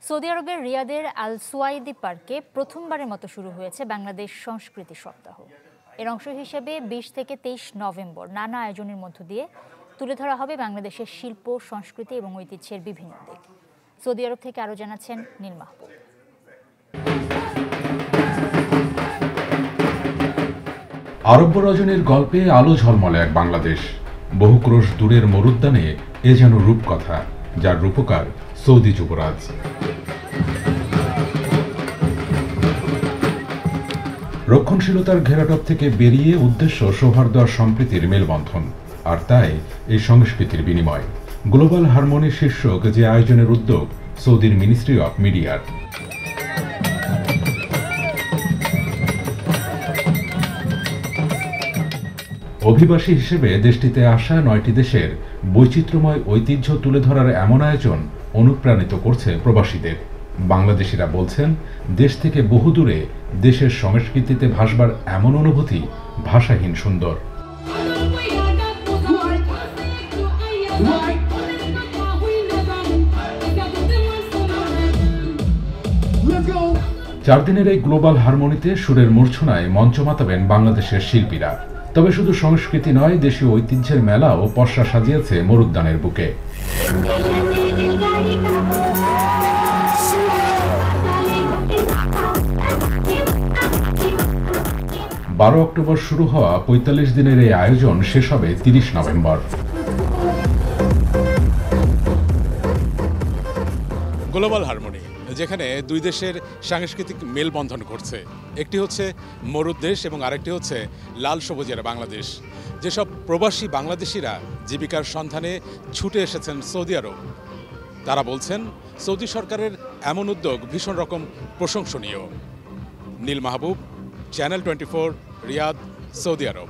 Saudi আরবের রিয়াদের আল সুয়াইদি পার্কে প্রথমবারের মতো শুরু হয়েছে বাংলাদেশ সংস্কৃতি সপ্তাহ। এর অংশ হিসেবে ২০ থেকে ২৩ নভেম্বর নানা আয়োজনের মধ্য দিয়ে তুলে ধরা হবে বাংলাদেশের শিল্প, সংস্কৃতি এবং ঐতিহ্যের বিভিন্ন দিক। সৌদি আরব থেকে আরও জানাচ্ছেন নীল মাহবুব। আরব্য রজনীর গল্পে আলো ঝলমলে এক বাংলাদেশ। বহু ক্রোশ দূরের মরুদ্যানে এ যেন রূপকথা, যার রূপকার সৌদি যুবরাজ। রক্ষণশীলতার ঘেরাটপ থেকে বেরিয়ে উদ্দেশ্য সৌহার্দ্য আর সম্প্রীতির মেলবন্ধন, আর তাই এই সংস্কৃতির বিনিময়। গ্লোবাল হারমোনি শীর্ষক যে আয়োজনের উদ্যোগ সৌদির মিনিস্ট্রি অফ মিডিয়ার। অভিবাসী হিসেবে দেশটিতে আসা ৯টি দেশের বৈচিত্র্যময় ঐতিহ্য তুলে ধরার এমন আয়োজন অনুপ্রাণিত করছে প্রবাসীদের। বাংলাদেশিরা বলছেন, দেশ থেকে বহুদূরে দেশের সংস্কৃতিতে ভাসবার এমন অনুভূতি ভাষাহীন সুন্দর। চার দিনের এই গ্লোবাল হারমোনিতে সুরের মূর্ছনায় মঞ্চ মাতাবেন বাংলাদেশের শিল্পীরা। তবে শুধু সংস্কৃতি নয়, দেশীয় ঐতিহ্যের মেলা ও পসরা সাজিয়েছে মরুদ্যানের বুকে। ১২ অক্টোবর শুরু হওয়া ৪৫ দিনের এই আয়োজন শেষ হবে ৩০ নভেম্বর। গ্লোবাল হারমোনি, যেখানে দুই দেশের সাংস্কৃতিক মেলবন্ধন ঘটছে। একটি হচ্ছে মরুদ্দেশ এবং আরেকটি হচ্ছে লাল সবুজের বাংলাদেশ। যেসব প্রবাসী বাংলাদেশিরা জীবিকার সন্ধানে ছুটে এসেছেন সৌদি আরব, তারা বলছেন সৌদি সরকারের এমন উদ্যোগ ভীষণ রকম প্রশংসনীয়। নীল মাহবুব, চ্যানেল 24, রিয়াদ, সৌদি আরব।